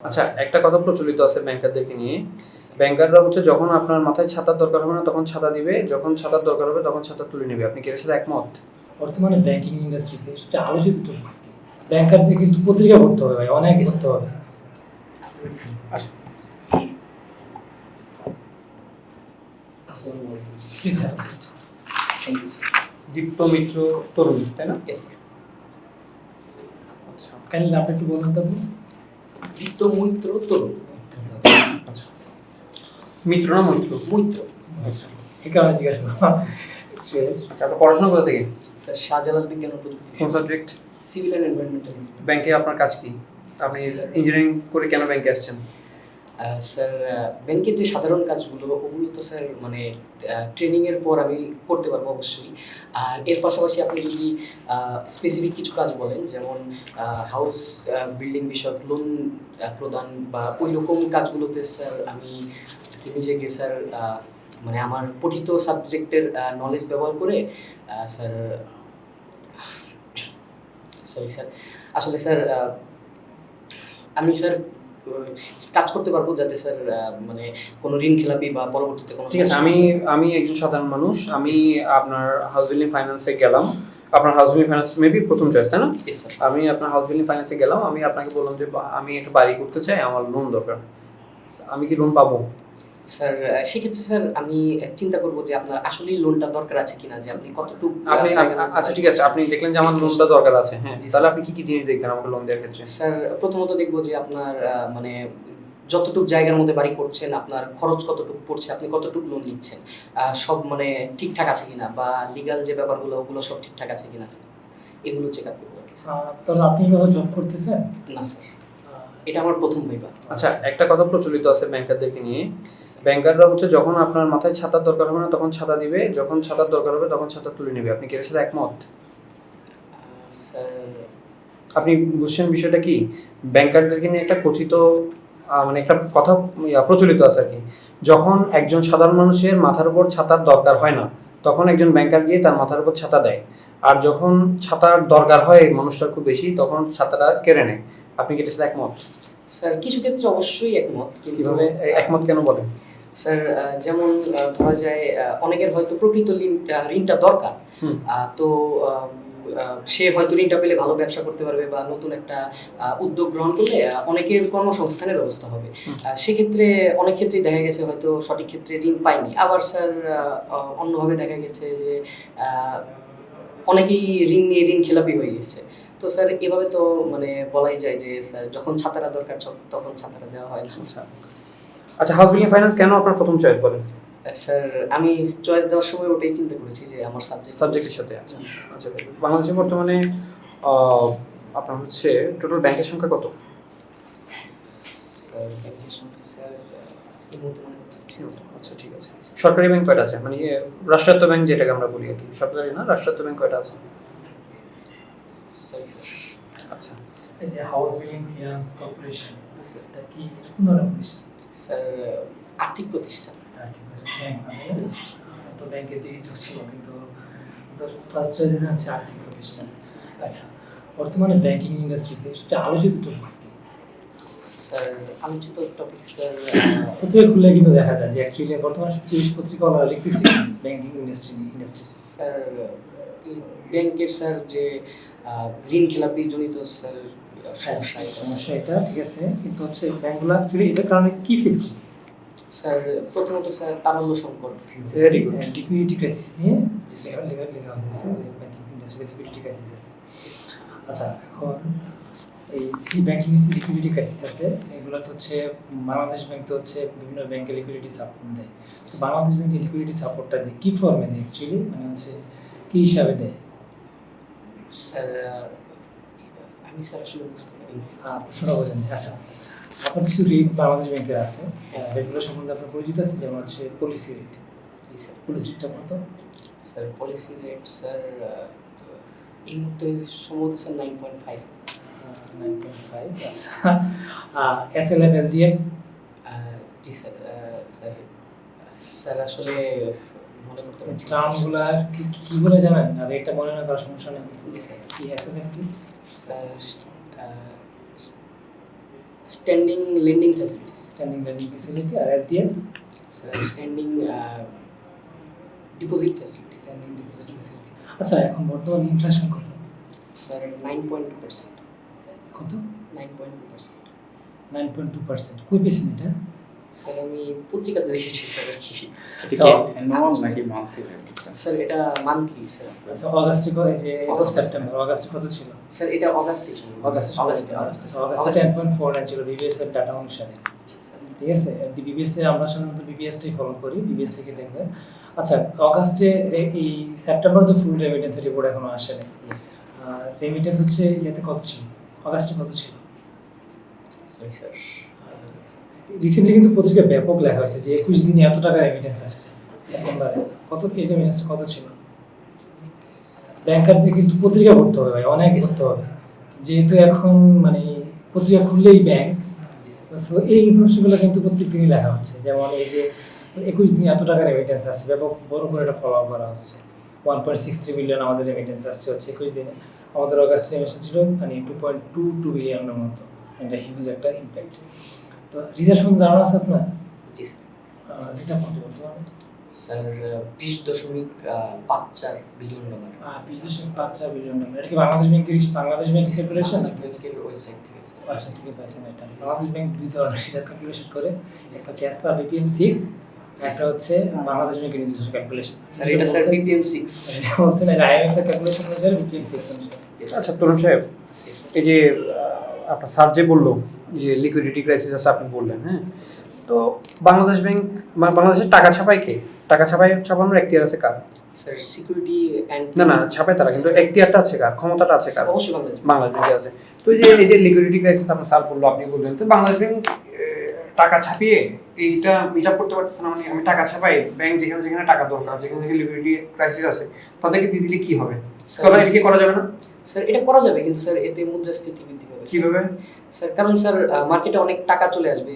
আচ্ছা, একটা কথা প্রচলিত আছে ব্যাংকারদেরকে নিয়ে। ব্যাংকাররা হচ্ছে যখন আপনার মাথায় ছাতার দরকার হবে না তখন ছাতা দিবে, যখন ছাতার দরকার হবে তখন ছাতা তুলে নেবে। আপনি কি এর সাথে একমত? বর্তমানে ব্যাংকিং ইন্ডাস্ট্রিতে সবচেয়ে আলোচিত টপিকস কি? ব্যাংকারদের কিন্তু পত্রিকা পড়তে হবে ভাই, অনেক পড়তে হবে। আচ্ছা। জি স্যার। দীপ্ত মিত্র তরুণ, তাই না? আচ্ছা। কাইন্ডলি আপনি একটু বলুন তো। দীপ্ত মৈত্র তরুণ। আচ্ছা। মিত্র না মৈত্র? মৈত্র। আচ্ছা। এই কারণে জিজ্ঞাসা করলাম। আচ্ছা, আপনার পড়াশোনা কোথা থেকে? স্যার শাহজালাল বিজ্ঞান ও প্রযুক্তি। কোন সাবজেক্ট? Civil and environmental. ব্যাংকে আপনার কাজ কি? আপনি ইঞ্জিনিয়ারিং করে কেন ব্যাংকে আসছেন? স্যার ব্যাংকের যে সাধারণ কাজগুলো ওগুলো তো স্যার মানে ট্রেনিংয়ের পর আমি করতে পারবো অবশ্যই। আর এর পাশাপাশি আপনি যদি স্পেসিফিক কিছু কাজ বলেন, যেমন হাউস বিল্ডিং বিষয়ক লোন প্রদান বা ওই রকম কাজগুলোতে স্যার আমি নিজেকে স্যার মানে আমার পঠিত সাবজেক্টের নলেজ ব্যবহার করে স্যার সরি স্যার আসলে স্যার আমি স্যার কাজ করতে পারবো যাতে স্যার মানে কোনো ঋণ খেলাপি বা পরবর্তীতে কোনো ঠিক আছে, আমি একজন সাধারণ মানুষ। আমি আপনার হাউস বিল্ডিং ফাইন্যান্সে গেলাম। আপনার হাউস বিল্ডিং ফাইন্যান্স মেবি প্রথম চয়েস, তাই না? আমি আপনার হাউস বিল্ডিং ফাইন্যান্সে গেলাম, আমি আপনাকে বললাম যে আমি একটা বাড়ি করতে চাই, আমার লোন দরকার। আমি কি লোন পাবো? স্যার সেক্ষেত্রে স্যার আমি চিন্তা করবো যে আপনার আসলেই লোনটা দরকার আছে কিনা, যে আপনি কতটুকু আপনি আচ্ছা ঠিক আছে, আপনি দেখলেন যে আমার লোনটা দরকার আছে, হ্যাঁ, তাহলে আপনি কি কি জিনিস দেখবেন আমাকে লোন দেওয়ার ক্ষেত্রে? স্যার প্রথমত দেখবো যে আপনার মানে যতটুকু জায়গার মধ্যে বাড়ি করছেন, আপনার খরচ কতটুকু পড়ছে, আপনি কতটুকু লোন নিচ্ছেন, সব মানে ঠিকঠাক আছে কিনা, বা লিগ্যাল যে ব্যাপারগুলো ওগুলো সব ঠিকঠাক আছে কিনা, এগুলো চেক আপ করবো আর কি স্যার। তাহলে আপনি কিভাবে জব করতেছেন? না স্যার, এটা আমার প্রথম ভাইবা। আচ্ছা, একটা কথা প্রচলিত আছে ব্যাংকারদেরকে নিয়ে। ব্যাংকাররা হচ্ছে যখন আপনার মাথায় ছাতার দরকার হবে না তখন ছাতা দিবে, যখন ছাতার দরকার হবে তখন ছাতা তুলে নেবে। আপনি কি এর সাথে একমত? স্যার আপনি বুঝছেন বিষয়টা কি? ব্যাংকারদেরকে নিয়ে একটা কথিত মানে একটা কথা প্রচলিত আছে আর কি। যখন একজন সাধারণ মানুষের মাথার উপর ছাতার দরকার হয় না তখন একজন ব্যাংকার গিয়ে তার মাথার উপর ছাতা দেয়, আর যখন ছাতার দরকার হয় মানুষটার খুব বেশি তখন ছাতাটা কেড়ে নেয়। আপনি কি এটার সাথে একমত? স্যার কিছু ক্ষেত্রে অবশ্যই একমত, কিন্তু কিভাবে একমত কেন বলেন? স্যার যেমন ধরা যায় অনেকের হয়তো প্রকৃত ঋণটা দরকার, তো সে হয়তো ঋণটা পেলে ভালো ব্যবসা করতে পারবে বা নতুন একটা উদ্যোগ গ্রহণ করলে অনেকের কর্মসংস্থানের ব্যবস্থা হবে। সেক্ষেত্রে অনেক ক্ষেত্রেই দেখা গেছে হয়তো সঠিক ক্ষেত্রে ঋণ পায়নি। আবার স্যার অন্যভাবে দেখা গেছে যে অনেকেই ঋণ নিয়ে ঋণ খেলাপি হয়ে গেছে। তো স্যার এভাবে তো মানে বলাই যায় যে স্যার যখন ছাতাটা দরকার তখন ছাতাটা দেওয়া হয় না। আচ্ছা, হাউস বিল্ডিং ফাইন্যান্স কেন আপনার প্রথম চয়েস বলেন? স্যার আমি চয়েস দেওয়ার সময় ওটাই চিন্তা করেছি যে আমার সাবজেক্টের সাথে আছে। আচ্ছা, বাংলাদেশে বর্তমানে আপনার হচ্ছে টোটাল ব্যাংকের সংখ্যা কত? স্যার ব্যাংকের সংখ্যা স্যার এই মুহূর্তে মনে করছি। আচ্ছা ঠিক আছে। সরকারি ব্যাংক কয়টা আছে, মানে রাষ্ট্রায়ত্ত ব্যাংক যেটাকে আমরা বলি আর কি, সরকারি না রাষ্ট্রায়ত্ত ব্যাংক কয়টা আছে? Sorry sir. আচ্ছা, এই যে হাউস বিল্ডিং ফিনান্স কর্পোরেশন, এটা কি কোন ধরনের প্রতিষ্ঠান? স্যার আর্থিক প্রতিষ্ঠান। ব্যাংক না, তো ব্যাংকের দিকে ঢুকছিল, কিন্তু ফার্স্ট চয়েস হচ্ছে আর্থিক প্রতিষ্ঠান। আচ্ছা, বর্তমানে ব্যাংকিং ইন্ডাস্ট্রিতে সবচেয়ে আলোচিত টপিকস কি? স্যার আলোচিত টপিক স্যার পত্রিকা খুললে কিন্তু দেখা যায় যে অ্যাকচুয়ালি বর্তমানে সবচেয়ে বেশি পত্রিকাওয়ালা লিখতেছে ব্যাংকিং ইন্ডাস্ট্রি। স্যার ব্যাংকের স্যার যে ঋণ খেলাপি জনিত স্যার সমস্যা এটা ঠিক আছে, কিন্তু হচ্ছে ব্যাংকগুলো অ্যাকচুয়ালি এটার কারণে কি ফেস করতেছে? স্যার প্রথমত স্যার তারল্য সংকট, ভেরি গুড। লিকুইডিটি ক্রাইসিস নিয়ে যে সেখানে লেখা হয়েছে যে ব্যাংকিং ইন্ডাস্ট্রিতে লিকুইডিটি ক্রাইসিস আছে। আচ্ছা, এখন এই ব্যাংকিং লিকুইডিটি ক্রাইসিস আছে, এগুলো তো হচ্ছে বাংলাদেশ ব্যাংক তো হচ্ছে বিভিন্ন ব্যাংকে লিকুইডিটি সাপোর্ট দেয়। তো বাংলাদেশ ব্যাংক লিকুইডিটি সাপোর্টটা দেয় কি ফর্মে দেয় অ্যাকচুয়ালি, মানে হচ্ছে কি হিসাবে দেয়? স্যার আমি স্যার আসলে বুঝতে পারিনি। প্রশ্নটা বোঝেন। আচ্ছা, আপনার কিছু রেট বাংলাদেশ ব্যাংকের আছে, রেটগুলো সম্বন্ধে আপনার পরিচিত আছে, যেমন হচ্ছে পলিসি রেট। জি স্যার। পলিসি রেটটা কত? স্যার পলিসি রেট স্যার এই মুহূর্তে সম্ভবত স্যার 9.5। 9.5। আচ্ছা, এসএলএফ এসডিএফ? জি স্যার। স্যার স্যার আসলে মনে করতে পারছি না। টার্মগুলো কি বলে জানেন? আর এটা মনে না করার সমস্যা নেই। জি স্যার। কি এসএলএফ কি? Sir standing lending facilities, standing lending facility, আর SDF sir standing deposit facilities. Standing deposit facility. আচ্ছা, এখন বর্তমান ইনফ্লেশন কত? স্যার 9.2%। কত? 9.2%। 9.2%। কই পেয়েছেন এটা? স্যার আমি পত্রিকাতে দেখেছি স্যার আর কি। এটা কি অ্যানুয়াল নাকি মান্থলি? স্যার এটা মান্থলি স্যার। আচ্ছা, অগাস্টে এই যে অগাস্ট, সেপ্টেম্বর, অগাস্টে কত ছিল? স্যার এটা অগাস্টে ছিল। অগাস্টে অগাস্টে। অগাস্টে 10.49 ছিল বিবিএস এর ডাটা অনুসারে। ঠিক আছে, বিবিএস এ আমরা সাধারণত বিবিএস টাই ফলো করি, বিবিএস থেকে দেখবেন। আচ্ছা, অগাস্টে এই সেপ্টেম্বর তো ফুল রেমিটেন্স রিপোর্ট এখনো আসেনি। রেমিটেন্স হচ্ছে ইয়াতে কত ছিল? অগাস্টে কত ছিল? Sorry sir. রিসেন্টলি কিন্তু পত্রিকায় ব্যাপক লেখা হয়েছে যে 21 দিনে এত টাকা রেমিটেন্স আসছে সেপ্টেম্বরে। কত এই রেমিটেন্স কত ছিল? ব্যাংকারদের কিন্তু পত্রিকা পড়তে হবে ভাই, অনেক পড়তে হবে, যেহেতু এখন মানে পত্রিকা খুললেই ব্যাংক। সো এই ইনফরমেশনগুলো কিন্তু প্রত্যেক দিনই লেখা হচ্ছে। যেমন এই যে 21 দিনে এত টাকা রেমিটেন্স আসছে, ব্যাপক বড় করে এটা ফলো আপ করা হচ্ছে। 1.63 বিলিয়ন আমাদের রেমিটেন্স আসছে হচ্ছে 21 দিনে। আমাদের অগাস্টে রেমিটেন্স ছিল মানে 2.22 বিলিয়নের মতো। এটা হিউজ একটা ইম্প্যাক্ট। তো রিজার্ভ সম্বন্ধে ধারণা আছে আপনার? জি স্যার। রিজার্ভ কত বর্তমানে? Sir 20.54 billion dollar. 20.54 billion dollar. এটা কি বাংলাদেশ ব্যাংকের ক্যালকুলেশন? ব্যাংকের ওয়েবসাইট থেকে স্যার। ওয়েবসাইট থেকে পাইছেন এটা। বাংলাদেশ ব্যাংক দুই ধরনের রিজার্ভ ক্যালকুলেশন করে, একটা হচ্ছে অ্যাজ পার BPM-6, একটা হচ্ছে বাংলাদেশ ব্যাংকের নিজস্ব ক্যালকুলেশন। স্যার এটা স্যার BPM-6। এটা বলছেন এটা IMF এর ক্যালকুলেশন অনুযায়ী BPM-6 অনুযায়ী। আচ্ছা তরুণ সাহেব, এই যে আপনার স্যার যে বললো যে লিকুইডিটি ক্রাইসিস আছে আপনি বললেন, হ্যাঁ, তো বাংলাদেশ ব্যাংক বাংলাদেশের টাকা ছাপায় কে? টাকা ছাপানোর এখতিয়ার আছে কার? স্যার সিকিউরিটি এন্ড না ছাপায় তারা, কিন্তু এখতিয়ারটা আছে কার, ক্ষমতাটা আছে কার? অবশ্যই বাংলাদেশ। বাংলাদেশ ব্যাংকে আছে। তো এই যে লিকুইডিটি ক্রাইসিস আপনার স্যার বললো, আপনি বললেন, তো বাংলাদেশ ব্যাংক টাকা ছাপিয়ে এইটা মিট আপ করতে পারতেছে না, মানে আমি টাকা ছাপাই, ব্যাংক যেখানে যেখানে টাকা দরকার, যেখানে যেখানে লিকুইডিটি ক্রাইসিস আছে তাদেরকে দিয়ে দিলে কি হবে? এটা কি করা যাবে না? স্যার এটা করা যাবে, কিন্তু স্যার এতে মুদ্রাস্ফীতি বৃদ্ধি পাবে। কিভাবে? স্যার কারণ স্যার মার্কেটে অনেক টাকা চলে আসবে।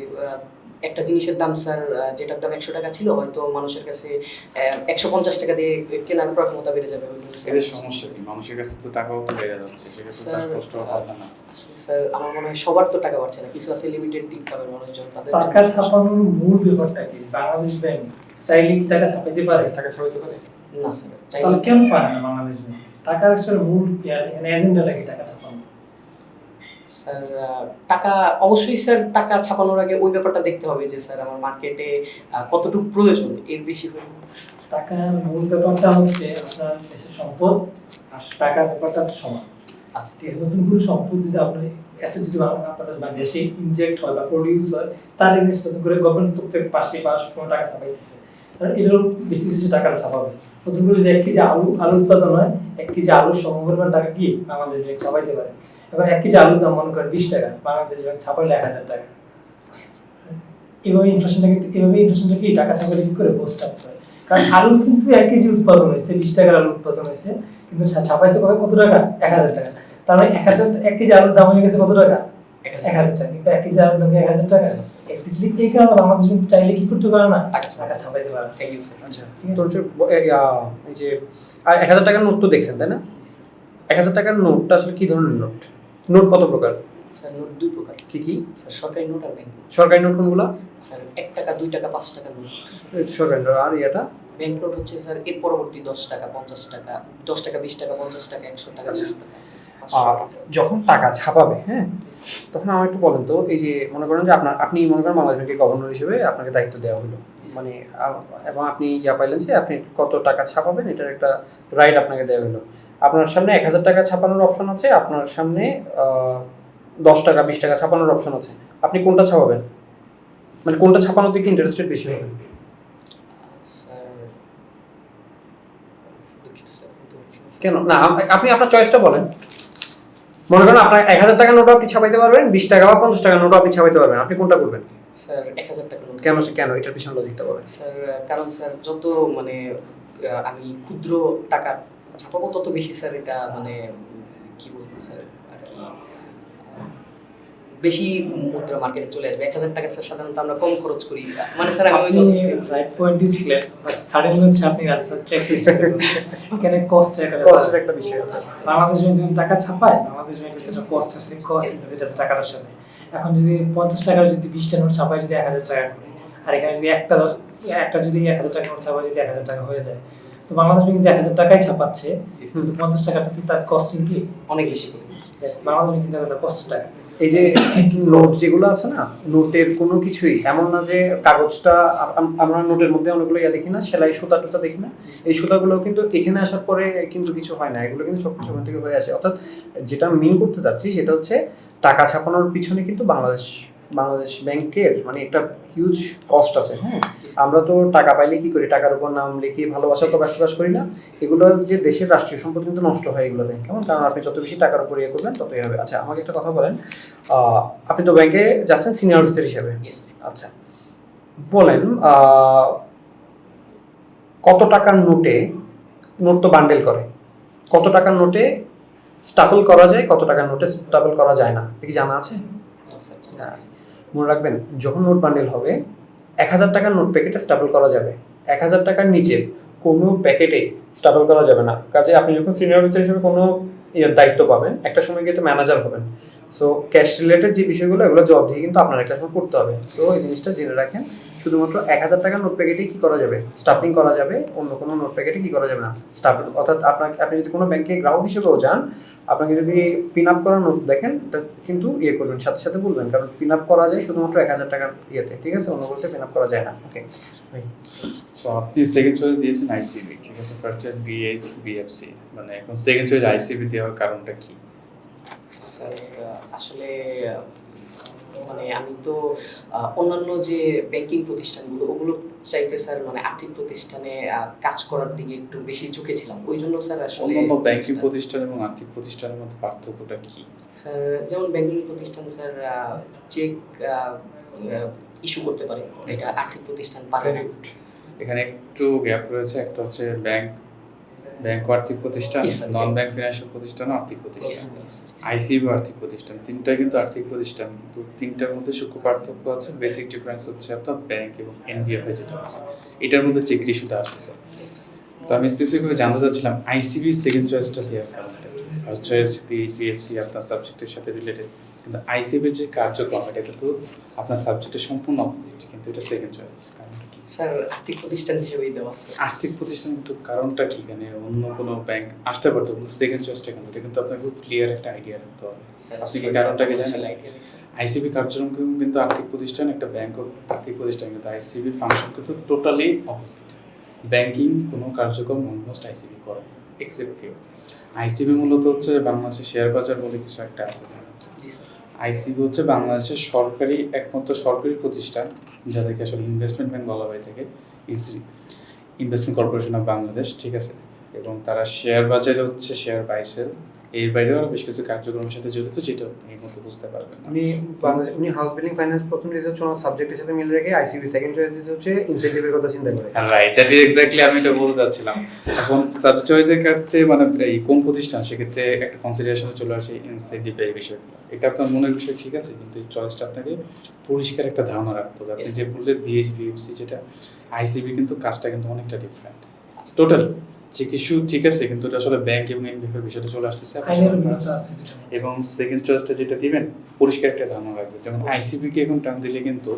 একটা জিনিসের দাম স্যার যেটার দাম 100 টাকা ছিল, হয়তো মানুষের কাছে 150 টাকা দিয়ে কেনার ক্ষমতা বেড়ে যাবে। এদের সমস্যা কি? মানুষের কাছে তো টাকাও তো বেড়ে যাচ্ছে, সেক্ষেত্রে চাষ কষ্ট হবে না। স্যার আমার মনে হয় সবার তো টাকা বাড়ছে না, কিছু আছে লিমিটেড ইনকামের মানুষজন, তাদের টাকা ছাপানোর মূল ব্যাপারটা কি? বাংলাদেশ ব্যাংক চাইলে কি টাকা ছাপাইতে পারে? টাকা ছাপাইতে পারে না স্যার। তাহলে কেন পারে না বাংলাদেশ ব্যাংক? টাকার আসলে মূল এখানে এজেন্ডা লাগে টাকা ছাপানো। স্যার টাকা অবশ্যই স্যার টাকা ছাপানোর আগে ওই ব্যাপারটা দেখতে হবে যে স্যার আমার মার্কেটে কতটুকু প্রয়োজন, এর বেশি হয়ে টাকার মূল ব্যাপারটা হচ্ছে আপনার দেশের সম্পদ আর টাকার ব্যাপারটা হচ্ছে সমান। আচ্ছা ঠিক আছে, নতুন কোনো সম্পদ যদি আপনার অ্যাসেট যদি আপনার মানে দেশে ইনজেক্ট হয় বা প্রডিউস হয়, তার এগেইনস্ট নতুন করে গভর্নমেন্ট প্রত্যেক পাশে কোনো টাকা ছাপাইতেছে, কারণ এটারও বেসিসে টাকাটা ছাপাবে। নতুন করে যদি 1 কেজি আলু উৎপাদন হয়, 1 কেজি আলুর সমপরিমাণ টাকা কি বাংলাদেশ ব্যাংক ছাপাইতে পারে। এখন 1 কেজি আলুর দাম মনে করেন 20 টাকা, বাংলাদেশ ব্যাংক ছাপাইলে 1000 টাকা। এভাবে ইনফ্লেশনটা কি টাকা ছাপাইলে কি করে বুস্ট আপ হয়? কারণ আলু কিন্তু 1 কেজি উৎপাদন হয়েছে, 20 টাকার আলু উৎপাদন হয়েছে, কিন্তু ছাপাইছে কত টাকা? 1000 টাকা। তার মানে 1 কেজি আলুর দাম হয়ে গেছে কত টাকা? 1000 টাকা। কিন্তু 1 কেজি আলুর দাম 1000 টাকা। এক্স্যাক্টলি এই কারণে বাংলাদেশ ব্যাংক চাইলে কি করতে পারে না? টাকা ছাপাইতে পারে। Thank you sir. আচ্ছা, তো এই যে 1000 টাকার নোট তো দেখছেন তাই না? 1000 টাকার নোটটা আসলে কি ধরনের নোট? নোট কত প্রকার? স্যার নোট 2 প্রকার। কি কি? স্যার সরকারি নোট আর ব্যাংক নোট। সরকারি নোট কোনগুলা? স্যার 1 টাকা, 2 টাকা, 5 টাকা নোট। সরকারি নোট। আর এটা ব্যাংক নোট হচ্ছে স্যার এর পরবর্তী 10 টাকা, 50 টাকা, 10 টাকা, 20 টাকা, 50 টাকা, 100 টাকা, 200 টাকা। যখন টাকা ছাপাবে, হ্যাঁ, তখন আমার একটু বলেন তো, এই যে মনে করেন যে আপনি মনে করেন বাংলাদেশ ব্যাংকের গভর্নর হিসেবে আপনাকে দায়িত্ব দেওয়া হলো, মানে এবং আপনি পাইলেন যে আপনি কত টাকা ছাপাবেন, এটার একটা রাইট আপনাকে দেওয়া হলো। আপনার সামনে 1000 টাকা ছাপানোর অপশন আছে, আপনার সামনে 10 টাকা, 20 টাকা ছাপানোর অপশন আছে। আপনি কোনটা ছাপাবেন? মানে কোনটা ছাপানোর দিকে ইন্টারেস্টেড বেশি হবে? স্যার দুঃখিত স্যার, বলতে পারছি না। কেন না, আপনি আপনার চয়েসটা বলেন। মনে করেন আপনার 1000 টাকা নোটও আপনি ছাপাইতে পারবেন, 20 টাকা বা 50 টাকা নোটও আপনি ছাপাইতে পারবেন, আপনি কোনটা করবেন? স্যার 1000 টাকা নোট। কেন এটার পিছনে লজিকটা বলেন। স্যার কারণ স্যার যত মানে আমি ক্ষুদ্র টাকা ছাপাবো তত বেশি স্যার এটা মানে কি বলবো স্যার আর কি বেশি মুদ্রা মার্কেটে চলে আসবে। 1000 টাকা স্যার সাধারণত আমরা কম খরচ করি, মানে স্যার আমি ওই কথা রাইট পয়েন্টই ছিলেন, বাট সাডেনলি হচ্ছে আপনি রাস্তা ট্র্যাক এখানে কস্ট একটা বিষয় আছে। বাংলাদেশ ব্যাংক যখন টাকা ছাপায়, বাংলাদেশ ব্যাংকের যেটা কস্ট আছে, কস্ট যেটা টাকার সাথে এখন যদি 50 টাকার যদি 20টা নোট ছাপায় যদি 1000 টাকা করে, আর এখানে যদি একটা যদি 1000 টাকা নোট ছাপায় যদি 1000 টাকা হয়ে যায়, তো বাংলাদেশ ব্যাংক কিন্তু 1000 টাকাই ছাপাচ্ছে, কিন্তু 50 টাকাটা তার কস্টিং কি অনেক বেশি করে। বাংলাদেশ ব্যাংক চিন্তা করে 50 টাকা। এই যে নোট যেগুলো আছে না, নোটের কোনো কিছুই এমন না যে কাগজটা আমরা নোটের মধ্যে অনেকগুলো দেখি না, সেলাই সুতা টুতা দেখি না, এই সুতাগুলো কিন্তু এখানে আসার পরে কিন্তু কিছু হয় না, এগুলো কিন্তু সবকিছু ওখান থেকে হয়ে আসে। অর্থাৎ যেটা মিন করতে চাচ্ছি সেটা হচ্ছে টাকা ছাপানোর পিছনে কিন্তু বাংলাদেশ ব্যাংকের মানে একটা হিউজ কস্ট আছে। হ্যাঁ, আমরা তো টাকা পাইলে কি করি, টাকার উপর নাম লিখি, ভালোবাসা প্রকাশ করি না, এগুলো যে দেশের রাষ্ট্রীয় সম্পদ কিন্তু নষ্ট হয় এগুলোতে। কেমন, কারণ আপনি যত বেশি টাকার উপর ইয়ে করবেন ততই হবে। আচ্ছা, আমাকে একটা কথা বলেন, আপনি তো ব্যাংকে যাচ্ছেন সিনিয়র অফিসার হিসেবে। আচ্ছা বলেন, কত টাকার নোট তো বান্ডেল করে, কত টাকার নোটে স্টাপল করা যায়, কত টাকার নোটে স্টাপল করা যায় না, কি জানা আছে? মনে রাখবেন, যখন নোট বান্ডেল হবে 1000 টাকার নোট প্যাকেটে স্টাপল করা যাবে, 1000 টাকার নিচে কোনো প্যাকেটে স্টাপল করা যাবে না। কাজে আপনি যখন সিনিয়র অফিসার হিসেবে কোনো দায়িত্ব পাবেন, একটা সময় গিয়ে তো ম্যানেজার হবেন, সো ক্যাশ রিলেটেড যে বিষয়গুলো এগুলো জবাবদিহি কিন্তু আপনার একটা সময় করতে হবে। সো এই জিনিসটা জেনে রাখেন, শুধুমাত্র 1000 টাকার নোট প্যাকেটে কি করা যাবে, স্টাপলিং করা যাবে, অন্য কোনো নোট প্যাকেটে কি করা যাবে না, স্টাপল। অর্থাৎ আপনি যদি কোনো ব্যাংকে গ্রাহক হিসেবেও যান, আপনাকে যদি পিন আপ করা নোট দেখেন, এটা কিন্তু করবেন, সাথে সাথে বলবেন, কারণ পিন আপ করা যায় শুধুমাত্র 1000 টাকার ইয়েতে, ঠিক আছে, অন্য বলতে পিন আপ করা যায় না। ওকে ভাই, সো আপনি সেকেন্ড চয়েস দিয়েছেন আইসিবি, ঠিক আছে, ফার্স্ট চয়েস বিএইচ বিএফসি, মানে এখন সেকেন্ড চয়েস আইসিবি দেওয়ার কারণটা কি? স্যার আসলে মানে আমি তো অন্যান্য যে ব্যাংকিং প্রতিষ্ঠানগুলো ওগুলো চাইতে স্যার মানে আর্থিক প্রতিষ্ঠানে কাজ করার দিকে একটু বেশি ঝুঁকেছিলাম, ওই জন্য স্যার আসলে। অন্যান্য ব্যাংকিং প্রতিষ্ঠান এবং আর্থিক প্রতিষ্ঠানের মধ্যে পার্থক্যটা কি? স্যার যেমন ব্যাংকিং প্রতিষ্ঠান স্যার চেক ইস্যু করতে পারে, এটা আর্থিক প্রতিষ্ঠান পারে না। এখানে একটু গ্যাপ রয়েছে, একটা হচ্ছে ব্যাংক আর্থিক প্রতিষ্ঠান, Yes, sir. নন ব্যাংক ফিনান্সিয়াল প্রতিষ্ঠান, আর্থিক প্রতিষ্ঠান, Yes, yes. আইসিবি আর্থিক প্রতিষ্ঠান, তিনটাই কিন্তু আর্থিক প্রতিষ্ঠান, কিন্তু তিনটার মধ্যে সূক্ষ্ম পার্থক্য আছে। বেসিক ডিফারেন্স হচ্ছে আপনার ব্যাংক এবং এনবিএফআই যেটা আছে, এটার মধ্যে চেক ইস্যুটা আসছে। তো আমি স্পেসিফিকভাবে জানতে চাচ্ছিলাম আইসিবি সেকেন্ড চয়েসটা দেওয়ার কারণটা কি? ফার্স্ট চয়েস বিএফসি আপনার সাবজেক্টের সাথে রিলেটেড, কিন্তু আইসিবির যে কার্যক্রম এটা কিন্তু আপনার সাবজেক্টের সম্পূর্ণ অপোজিট, কিন্তু এটা সেকেন্ড চয়েস, কারণটা কি? স্যার আর্থিক প্রতিষ্ঠান হিসেবেই দেওয়া। আর্থিক প্রতিষ্ঠান, কিন্তু কারণটা কি? মানে অন্য কোনো ব্যাংক আসতে পারতো, কিন্তু সেকেন্ড চয়েসটা কেন? এটা কিন্তু আপনাকে খুব ক্লিয়ার একটা আইডিয়া রাখতে হবে। আপনি কি কারণটাকে জানেন? আইসিবি কার্যক্রম কিন্তু আর্থিক প্রতিষ্ঠান, একটা ব্যাংক আর্থিক প্রতিষ্ঠান, কিন্তু আইসিবির ফাংশন কিন্তু টোটালি অপোজিট। ব্যাংকিং কোনো কার্যক্রম অলমোস্ট আইসিবি করে, এক্সেপ্ট ফিউ। আইসিবি মূলত হচ্ছে বাংলাদেশের শেয়ার বাজার বলে কিছু একটা আছে, জানেন? আইসিবি হচ্ছে বাংলাদেশের একমাত্র সরকারি প্রতিষ্ঠান, যাদেরকে আসলে ইনভেস্টমেন্ট ব্যাংক বলা হয়ে থাকে, ইনভেস্টমেন্ট কর্পোরেশন অফ বাংলাদেশ, ঠিক আছে। এবং তারা শেয়ার বাজারে হচ্ছে শেয়ার বাই সেল, এর বাইরেও আরো বেশ কিছু কার্যক্রমের সাথে জড়িত, যেটা আপনি এই মধ্যে বুঝতে পারবেন না। উনি হাউস বিল্ডিং ফাইন্যান্স প্রথম রিসার্চ ওনার সাবজেক্টের সাথে মিলে রেখে আইসিবি সেকেন্ড চয়েস হচ্ছে ইনসেন্টিভের কথা চিন্তা করে। রাইট, দ্যাট ইজ এক্স্যাক্টলি আমি এটা বলতে চাচ্ছিলাম। এখন সাবজেক্ট চয়েসের ক্ষেত্রে মানে এই কোন প্রতিষ্ঠান, সেক্ষেত্রে একটা কনসিডারেশনে চলে আসে ইনসেন্টিভ এই বিষয়গুলো। এটা আপনার মনের বিষয়, ঠিক আছে, কিন্তু এই চয়েসটা আপনাকে পরিষ্কার একটা ধারণা রাখতে হবে। আপনি যে বললেন বিএইচ বিএফসি, যেটা আইসিবি, কিন্তু কাজটা কিন্তু অনেকটা ডিফারেন্ট টোটাল, যে কিছু ঠিক আছে, কিন্তু এটা আসলে ব্যাংক এবং এনবিএফের বিষয়টা চলে আসতেছে। এবং সেকেন্ড চয়েসটা যেটা দিবেন পরিষ্কার একটা ধারণা রাখবে। যেমন আইসিবি কে এখন টার্ম দিলে কিন্তু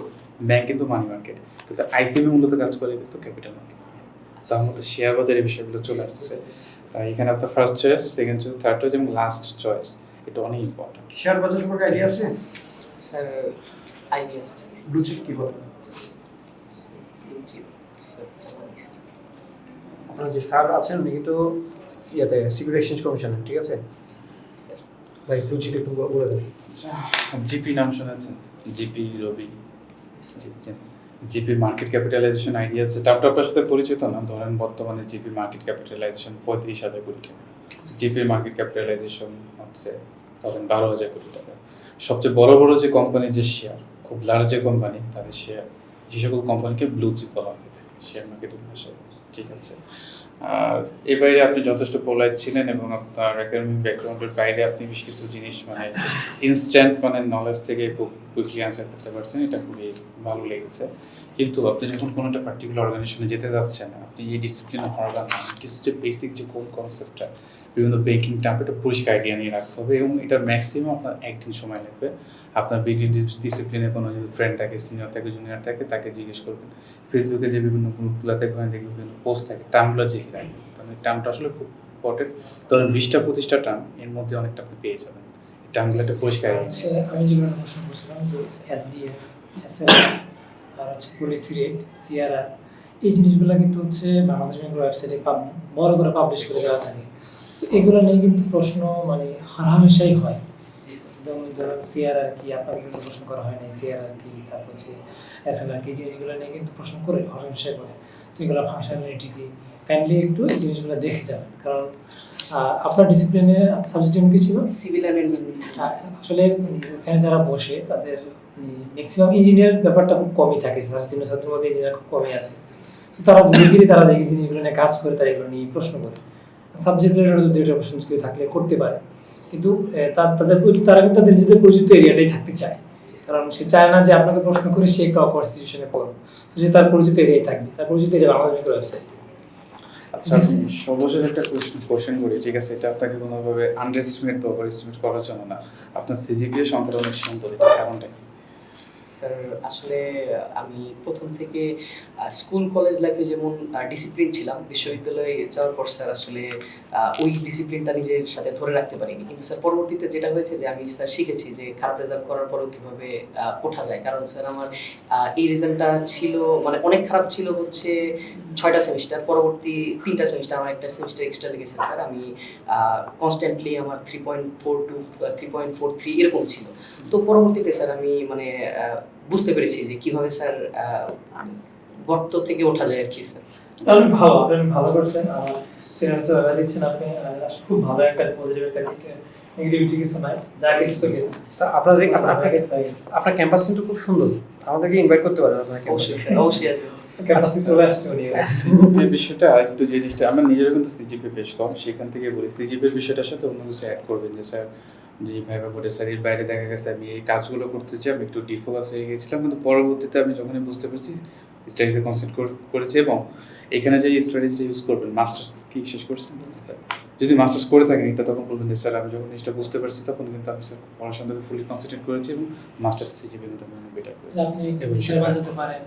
ব্যাংক কিন্তু মানি মার্কেট, কিন্তু আইসিবি মূলত কাজ করে কিন্তু ক্যাপিটাল মার্কেট, তার মধ্যে শেয়ার বাজারের বিষয়গুলো চলে আসতেছে। তাই এখানে আপনার first choice, second choice, third choice এবং লাস্ট চয়েস এটা অনেক ইম্পর্টেন্ট। শেয়ার বাজার সম্পর্কে আইডিয়া আছে? স্যার আইডিয়া আছে। ব্লু চিপ কি বলে? আপনার যে স্যার আছেন উনি কিন্তু ইয়াতে সিকিউরিটি এক্সচেঞ্জ কমিশনের, ঠিক আছে ভাই, ব্লু চিপ একটু বলে দেন। জিপি নাম শুনেছেন? জিপি রবি, জিপি মার্কেট ক্যাপিটালাইজেশন আইডিয়া আছে, টাপটা আপনার সাথে পরিচিত না? ধরেন বর্তমানে জিপি মার্কেট ক্যাপিটালাইজেশন 35,000 কোটি টাকা, জিপির মার্কেট ক্যাপিটালাইজেশন হচ্ছে ধরেন 12,000 কোটি টাকা। সবচেয়ে বড় বড় যে কোম্পানি, যে শেয়ার খুব লার্জ যে কোম্পানি, তাদের শেয়ার, যে সকল কোম্পানিকে ব্লু চিপ বলা হয় শেয়ার মার্কেটের ভাষায়, ঠিক আছে। আর এর বাইরে আপনি যথেষ্ট পোলাইট ছিলেন এবং আপনার একাডেমিক ব্যাকগ্রাউন্ডের বাইরে আপনি বেশ কিছু জিনিস মানে ইনস্ট্যান্ট মানে নলেজ থেকে খুব কুইকলি অ্যান্সার করতে পারছেন, এটা খুবই ভালো লেগেছে। কিন্তু আপনি যখন কোনো একটা পার্টিকুলার অর্গানাইজেশনে যেতে যাচ্ছেন, আপনি এই ডিসিপ্লিনে হওয়ার কিছু যে বেসিক যে কোন কনসেপ্টটা বিভিন্ন বেকিং টার্ম একটা পরিষ্কার আইডিয়া নিয়ে রাখতে হবে এবং এটার ম্যাক্সিমাম আপনার একদিন সময় লাগবে। আপনার বিডি ডিসিপ্লিনে কোনো যদি ফ্রেন্ড থাকে, সিনিয়র থাকে, জুনিয়র থাকে, তাকে জিজ্ঞেস করবেন। ফেসবুকে যে বিভিন্ন গ্রুপগুলো থাকে ওখানে দেখবেন বিভিন্ন পোস্ট থাকে, টার্মগুলো লিখে রাখবেন, কারণ এই টার্মটা আসলে খুব ইম্পর্টেন্ট। ধরেন 20-25টা টার্ম, এর মধ্যে অনেকটা আপনি পেয়ে যাবেন। এই টার্মগুলো একটা পরিষ্কার হচ্ছে আমি যেগুলো প্রশ্ন করছিলাম যে এসডিএফ, এসএলআর আর হচ্ছে পলিসি রেট, সিআরআর, এই জিনিসগুলো কিন্তু হচ্ছে বাংলাদেশ ব্যাংকের ওয়েবসাইটে বড় করে পাবলিশ করে দেওয়া থাকে। তো এগুলো নিয়ে কিন্তু প্রশ্ন মানে হরহামেশাই হয়। যেমন ধরুন সিআরআর কি, আপনাকে কিন্তু প্রশ্ন করা হয় না সিআরআর কি, তারপর হচ্ছে এসএলআর কি, জিনিসগুলো নিয়ে কিন্তু প্রশ্ন করে হরহামেশাই করে। সো এগুলো ফাংশনালিটি কি, কাইন্ডলি একটু এই জিনিসগুলো দেখে যাবেন। কারণ আপনার ডিসিপ্লিনে সাবজেক্ট কি ছিল? Civil and environment. আসলে ওখানে যারা বসে তাদের ম্যাক্সিমাম ইঞ্জিনিয়ার ব্যাপারটা খুব কমই থাকে, সিনিয়র ছাত্রের মধ্যে ইঞ্জিনিয়ার খুব কমই আছে। তো তারা ঘুরে ফিরে তারা যে জিনিসগুলো নিয়ে কাজ করে তারা এগুলো নিয়ে প্রশ্ন করে। সাবজেক্ট রিলেটেড যদি একটা প্রশ্ন কেউ থাকলে করতে পারে, কিন্তু তারা কিন্তু তাদের নিজেদের পরিচিত এরিয়াটাই থাকতে চায়। কারণ সে চায় না যে আপনাকে প্রশ্ন করে সে একটা অকওয়ার্ড সিচুয়েশনে পড়বে, সে তার পরিচিত এরিয়ায় থাকবে, তার পরিচিত এরিয়া বাংলাদেশ ওয়েবসাইট। আচ্ছা, সর্বশেষ একটা কোশ্চেন করি, ঠিক আছে? এটা আপনাকে কোনোভাবে আন্ডারএস্টিমেট বা ওভারএস্টিমেট করার জন্য না। আপনার সিজিপিএ সংখ্যাটা অনেক সুন্দর, এটা কারণটা কি? স্যার আসলে আমি প্রথম থেকে স্কুল কলেজ লাইফে যেমন ডিসিপ্লিন ছিলাম, বিশ্ববিদ্যালয়ে যাওয়ার পর স্যার আসলে ওই ডিসিপ্লিনটা নিজের সাথে ধরে রাখতে পারিনি। কিন্তু স্যার পরবর্তীতে যেটা হয়েছে যে আমি স্যার শিখেছি যে খারাপ রেজাল্ট করার পরেও কীভাবে ওঠা যায়। কারণ স্যার আমার এই রেজাল্টটা ছিল মানে অনেক খারাপ ছিল হচ্ছে 6টা সেমিস্টার, পরবর্তী 3টা সেমিস্টার আমার একটা সেমিস্টার এক্সট্রা লেগেছে স্যার। আমি কনস্ট্যান্টলি আমার 3.42 3.43 এরকম ছিল। তো পরবর্তীতে স্যার আমি মানে বুঝতে পেরেছি যে কিভাবে স্যার গর্ত থেকে ওঠা যায় আর কি স্যার। আপনি ভালো করছেন, আমার সিনিয়র দিচ্ছেন আপনি, খুব ভালো একটা পজিটিভ একটা দিক, নেগেটিভিটি কিছু নাই, যা কিছু তো গেছে। আপনার ক্যাম্পাস কিন্তু খুব সুন্দর, আমাদেরকে ইনভাইট করতে পারেন আপনার অবশ্যই স্যার, অবশ্যই আসবেন। ক্যাম্পাসে চলে আসছে উনি। এই বিষয়টা আরেকটু যে জিনিসটা আমার নিজেরও কিন্তু সিজিপি বেশ কম, সেখান থেকে বলি সিজিপির বিষয়টার সাথে অন্য কিছু অ্যাড করবেন যে স্যার যে ভাইবা বলে স্যার এর বাইরে দেখা গেছে আমি এই কাজগুলো করতে চাই, আমি একটু ডিফোকাস হয়ে গেছিলাম, কিন্তু পরবর্তীতে আমি যখনই বুঝতে পেরেছি স্টাডিতে কনসেন্ট্রেট করেছি এবং এখানে যে স্ট্র্যাটেজিটা ইউজ করবেন, মাস্টার্স কি শেষ করছেন? যদি মাস্টার্স করে থাকেন এটা তখন বলবেন যে স্যার আমি যখন জিনিসটা বুঝতে পারছি তখন কিন্তু আমি স্যার পড়াশোনাতে ফুলি কনসেন্ট্রেট করেছি এবং মাস্টার্স সিজিপি কিন্তু আমি বেটার করেছি। আপনি বিষয় বাজাতে পারেন,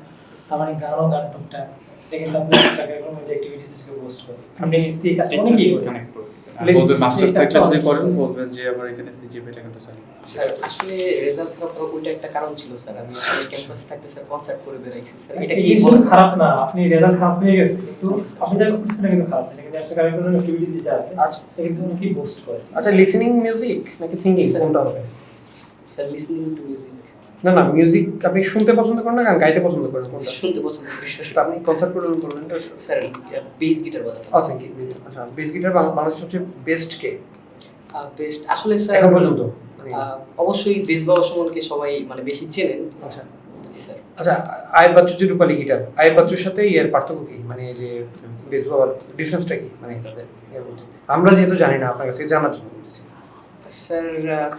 আমার গান টুকটাক, এটা কিন্তু আপনি এক্সট্রা কোনো যে অ্যাক্টিভিটিসকে পোস্ট করেন, আপনি এই কাজটা অনেকেই করে। কানেক্ট করবেন, বলবেন মাস্টার্স থাকলে যদি করেন বলবেন যে আমার এখানে সিজিপিটা কিন্তু স্যার আসলে রেজাল্ট খারাপ হওয়ার ওইটা একটা কারণ ছিল স্যার। আমি আসলে ক্যাম্পাসে থাকতে স্যার কনসার্ট করে বেরাইছি স্যার। এটা কি বলে খারাপ না, আপনি রেজাল্ট খারাপ হয়ে গেছে কিন্তু আপনি যা করছেন না কিন্তু খারাপ না, কিন্তু এক্সট্রা কারিকুলার অ্যাক্টিভিটিস যেটা আছে আচ্ছা সেটা কিন্তু অনেকেই পোস্ট করে। আচ্ছা, লিসেনিং মিউজিক নাকি সিঙ্গিং কোনটা হবে? Sir listening to music. না মিউজিক আপনি শুনতে পছন্দ করেন না গান গাইতে পছন্দ করেন কোনটা? শুনতে পছন্দ করি স্যার। তো আপনি কনসার্ট করলেন স্যার বেস গিটার বাজাতে। আচ্ছা আচ্ছা, বেস গিটার বাংলাদেশের সবচেয়ে বেস্ট কে বেস্ট আসলে স্যার এখন পর্যন্ত? অবশ্যই বেস বাবা সুমনকে সবাই মানে বেশি চেনেন। আচ্ছা জি স্যার। আচ্ছা, আয়েব বাচ্চু যে রূপালী গিটার, আয়েব বাচ্চুর সাথে এর পার্থক্য কি, মানে যে বেস বাবার ডিফারেন্সটা কি, মানে তাদের এর মধ্যে আমরা যেহেতু জানি না আপনার কাছে জানার জন্য বলতেছি। স্যার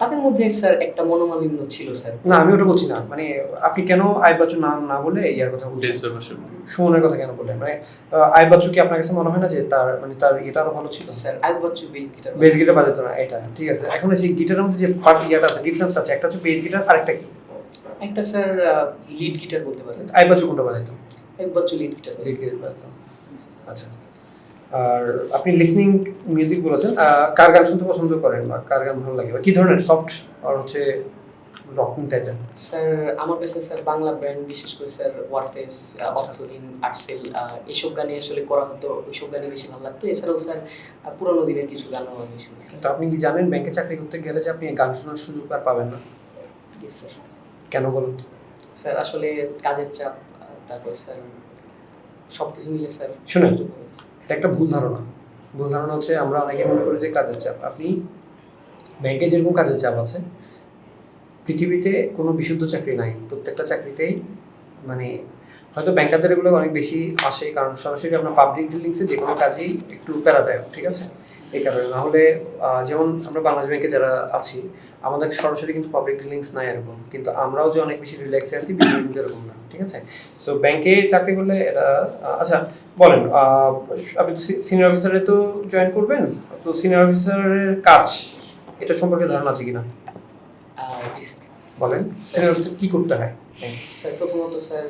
তাদের মধ্যে স্যার একটা মনোমালিন্য ছিল স্যার। না আমি ওটা বলছি না, মানে আপনি কেন আয়েব বাচ্চুর নাম না বলে ইয়ার কথা বলছেন, সুমনের কথা কেন বললেন? মানে আয়েব বাচ্চু কি আপনার কাছে মনে হয় না যে তার মানে তার এটা আরো ভালো ছিল? Sir Ayub Bachchu bass guitar বাজাতো না, এটা ঠিক আছে। এখন এই গিটারের মধ্যে যে পার্ট ইয়াটা আছে, ডিফারেন্স আছে, একটা হচ্ছে বেস গিটার আরেকটা কি? একটা স্যার লিড গিটার বলতে পারেন। আয়েব বাচ্চু কোনটা বাজাতো? Ayub Bachchu lead guitar বাজাতো। আচ্ছা, আর আপনি লিসনিং মিউজিক বলেছেন, কার গান শুনতে পছন্দ করেন বা কার গান ভালো লাগে বা কি ধরনের, সফট আর হচ্ছে রকিং টাইপের? স্যার আমার কাছে স্যার বাংলা ব্র্যান্ড বিশেষ করে স্যার ওয়ারফেস, অর্থহীন, আর্টসেল এইসব গানে আসলে করা হতো, ওইসব গানে বেশি ভালো লাগতো। এছাড়াও স্যার পুরোনো দিনের কিছু গানও আমি শুনি। তো আপনি কি জানেন ব্যাংকে চাকরি করতে গেলে যে আপনি গান শোনার সুযোগ আর পাবেন না? স্যার কেন বলুন তো? স্যার আসলে কাজের চাপ, তারপর স্যার সব কিছু মিলে স্যার শুনুন, এটা একটা ভুল ধারণা। ভুল ধারণা হচ্ছে আমরা অনেকে মনে করি যে কাজের চাপ, আপনি ব্যাংকে যেরকম কাজের চাপ আছে, পৃথিবীতে কোনো বিশুদ্ধ চাকরি নাই। প্রত্যেকটা চাকরিতেই মানে হয়তো ব্যাংকারদের এগুলো অনেক বেশি আসে, কারণ সরাসরি আপনার পাবলিক ডিলিংসে যে কোনো কাজেই একটু প্যারাদায়ক, ঠিক আছে? এই কারণে। না হলে যেমন আমরা বাংলাদেশ ব্যাংকে যারা আছি, আমাদের সরাসরি কিন্তু পাবলিক ডিলিংস নাই এরকম, কিন্তু আমরাও যে অনেক বেশি রিল্যাক্সে আছি বিষয়টা কিন্তু এরকম না, ঠিক আছে? সো ব্যাংকে চাকরি করলে এটা আচ্ছা বলেন, আপনি তো সিনিয়র অফিসারে তো জয়েন করবেন, তো সিনিয়র অফিসারের কাজ এটা সম্পর্কে ধারণা আছে কিনা জি স্যার। বলেন, সিনিয়র অফিসার কি করতে হয়? স্যার প্রথমত স্যার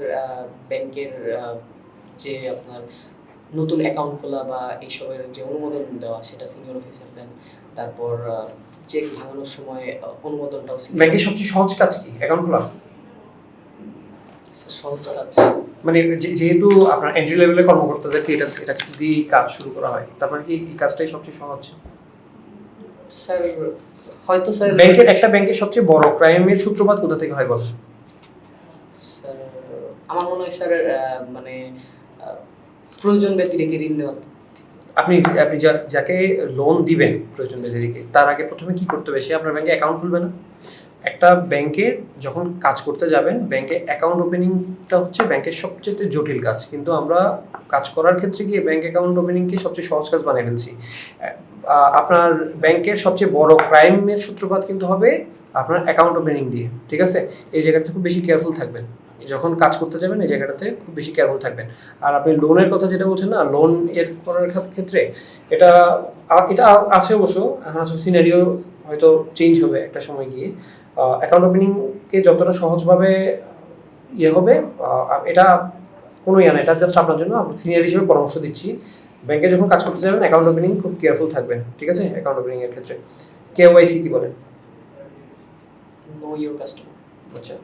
ব্যাংকের যে আপনার নতুন অ্যাকাউন্ট খোলা বা এইসবের যে অনুমোদন দেওয়া সেটা সিনিয়র অফিসার দেন। তারপর চেক ভাঙানোর সময় অনুমোদনটাও ব্যাংকের সবচেয়ে সহজ কাজ কি? অ্যাকাউন্ট খোলা? স্যার সহজ কাজ মানে যেহেতু আপনার এন্ট্রি লেভেলের কর্মকর্তাদেরকে এটা দিয়ে কাজ শুরু করা হয়, তারপরে কি এই কাজটাই সবচেয়ে সহজ? স্যার হয়তো স্যার একটা ব্যাংকের সবচেয়ে বড় ক্রাইমের সূত্রপাত কোথা থেকে হয় বলেন? স্যার আমার মনে হয় স্যার মানে প্রয়োজন ব্যতিরেকে ঋণ নেওয়া। আপনি আপনি যাকে লোন দিবেন প্রয়োজন ব্যতিরেকে, তার আগে প্রথমে কি করতে হবে? সে আপনার ব্যাংকে অ্যাকাউন্ট খুলবে না? একটা ব্যাংকে যখন কাজ করতে যাবেন, ব্যাংকে অ্যাকাউন্ট ওপেনিংটা হচ্ছে ব্যাংকের সবচেয়ে জটিল কাজ, কিন্তু আমরা কাজ করার ক্ষেত্রে গিয়ে ব্যাংক অ্যাকাউন্ট ওপেনিংকে সবচেয়ে সহজ কাজ বানিয়ে ফেলছি। আপনার ব্যাংকের সবচেয়ে বড় ক্রাইমের সূত্রপাত কিন্তু হবে আপনার অ্যাকাউন্ট ওপেনিং দিয়ে, ঠিক আছে? এই জায়গাটাতে খুব বেশি কেয়ারফুল থাকবেন যখন কাজ করতে যাবেন, এই জায়গাটাতে খুব বেশি কেয়ারফুল থাকবেন। আর আপনি লোনের কথা যেটা বলছেন না, লোন এর করার ক্ষেত্রে এটা এটা আছে অবশ্য, এখন আসলে সিনারিও হয়তো চেঞ্জ হবে একটা সময় গিয়ে। অ্যাকাউন্ট ওপেনিংকে যতটা সহজভাবে হবে, এটা কোনো না, এটা জাস্ট আপনার জন্য সিনিয়র হিসেবে পরামর্শ দিচ্ছি। ব্যাংকে যখন কাজ করতে যাবেন অ্যাকাউন্ট ওপেনিং খুব কেয়ারফুল থাকবেন, ঠিক আছে? অ্যাকাউন্ট ওপেনিং এর ক্ষেত্রে কেওয়াইসি কি বলেন? No your customer. আচ্ছা,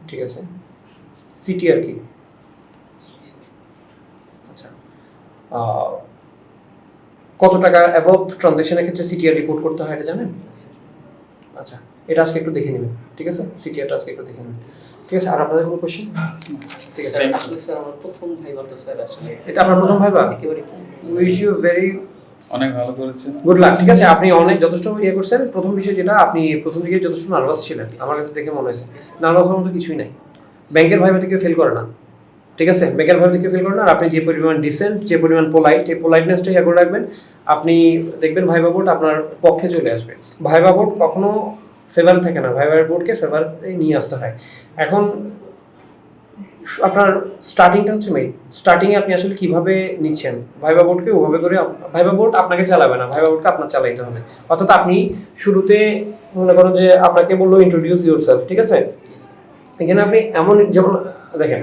ঠিক আছে। সিটিআর কি? আচ্ছা, কত টাকা অ্যাবভ ট্রানজ্যাকশনের ক্ষেত্রে সিটিআর রিপোর্ট করতে হয় এটা জানেন? আচ্ছা, এটা আজকে একটু দেখে নেবেন, ঠিক আছে? সিটিআরটা আজকে একটু দেখে নেবেন, ঠিক আছে? আর আপনাদের কোনো কোশ্চেন? ঠিক আছে। আসলে স্যার আমার প্রথম ভাইবা তো স্যার আসলে এটা আপনার প্রথম ভাইবা? একেবারে উইশ ইউ ভেরি অনেক ভালো করেছেন, গুড লাক, ঠিক আছে? আপনি অনেক যথেষ্ট করছেন। প্রথম বিষয় যেটা, আপনি প্রথম দিকে যথেষ্ট নার্ভাস ছিলেন, আমার কাছে দেখে মনে হয়েছে। নার্ভাস হওয়ার মতো কিছুই নাই। ব্যাংকের ভাইবাতে কেউ ফেল করে না, ঠিক আছে? ব্যাংকের ভাইবাতে কেউ ফেল করে না। আর আপনি যে পরিমাণ ডিসেন্ট, যে পরিমাণ পোলাইট, এই পোলাইটনেসটাই করে রাখবেন, আপনি দেখবেন ভাইবা বোর্ড আপনার পক্ষে চলে আসবে। ভাইবা বোর্ড কখনো ফেভার থাকে না, ভাইবা বোর্ডকে ফেভারে নিয়ে আসতে হয়। এখন আপনার স্টার্টিংটা হচ্ছে মেইন। স্টার্টিংয়ে আপনি আসলে কিভাবে নিচ্ছেন ভাইবা বোর্ডকে, ওভাবে করে ভাইবা বোর্ড আপনাকে চালাবে না, ভাইবা বোর্ডকে আপনার চালাইতে হবে। অর্থাৎ আপনি শুরুতে মনে করো যে আপনাকে বললো ইন্ট্রোডিউস ইউরসেলফ, ঠিক আছে? এখানে আপনি এমন, যেমন দেখেন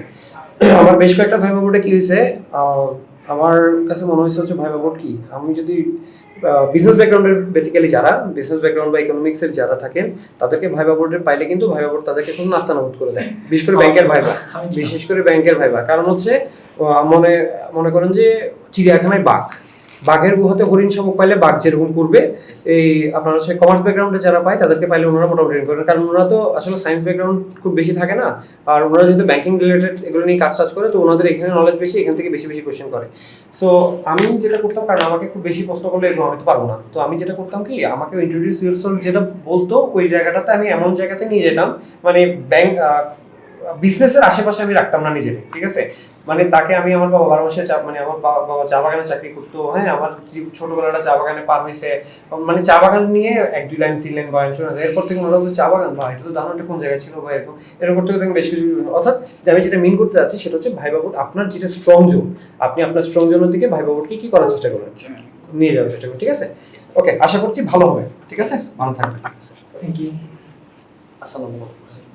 আমার বেশ কয়েকটা ভাইবা বোর্ডে কি হয়েছে, আমার কাছে মনে হয়েছে হচ্ছে ভাইবা বোর্ড কি, আমি যদি বিজনেস ব্যাকগ্রাউন্ডের বেসিক্যালি যারা বিজনেস ব্যাকগ্রাউন্ড বা ইকোনমিক্সের যারা থাকেন, তাদেরকে ভাইবা বোর্ডে পাইলে কিন্তু ভাইবা বোর্ড তাদেরকে খুব নাস্তানাবুদ করে দেয়, বিশেষ করে ব্যাংকের ভাইবা। বিশেষ করে ব্যাংকের ভাইবা কারণ হচ্ছে মনে করেন যে চিড়িয়াখানায় বাঘের গুহাতে হরিণ শামুক পাইলে বাঘ যেরকম করবে, এই আপনার হচ্ছে কমার্স ব্যাকগ্রাউন্ডে যারা পায় তাদেরকে পাইলে ওনারা মোটামুটি করেন, কারণ ওনারা তো আসলে সায়েন্স ব্যাকগ্রাউন্ড খুব বেশি থাকে না। আর ওনারা যেহেতু ব্যাংকিং রিলেটেড এগুলো নিয়ে কাজ করে, তো ওনাদের এখানে নলেজ বেশি, এখান থেকে বেশি বেশি কোয়েশ্চেন করে। সো আমি যেটা করতাম, কারণ আমাকে খুব বেশি প্রশ্ন করলে এরকম আমি তো পারবো না, তো আমি যেটা করতাম কি, আমাকে ইন্ট্রোডিউস ইউরসেলফ যেটা বলতো ওই জায়গাটাতে আমি এমন জায়গাতে নিয়ে যেতাম, মানে ব্যাংক বিজনেসের আশেপাশে আমি রাখতাম না নিজেকে, ঠিক আছে? মানে তাকে আমি আমার বাবা 12 মাসে মানে আমার বাবা চা বাগানে চাকরি করতো, হ্যাঁ, আমার ছোটবেলাটা চা বাগানে পার হয়েছে, মানে চা বাগান নিয়ে 1-2 লাইন 3 লাইন বয়ান শোনা যায়। এরপর থেকে মনে হতো চা বাগান বা এটা তো দারুণটা কোন জায়গায় ছিল বা এরকম থেকে বেশ কিছু। অর্থাৎ যে আমি যেটা মিন করতে যাচ্ছি সেটা হচ্ছে ভাইবা বোর্ড আপনার যেটা স্ট্রং জোন, আপনি আপনার স্ট্রং জোনের দিকে ভাইবা বোর্ডকে কি করার চেষ্টা করবেন, নিয়ে যাওয়ার চেষ্টা করবেন, ঠিক আছে? ওকে, আশা করছি ভালো হবে, ঠিক আছে? ভালো থাকবেন, থ্যাংক ইউ। আসসালামু আলাইকুম।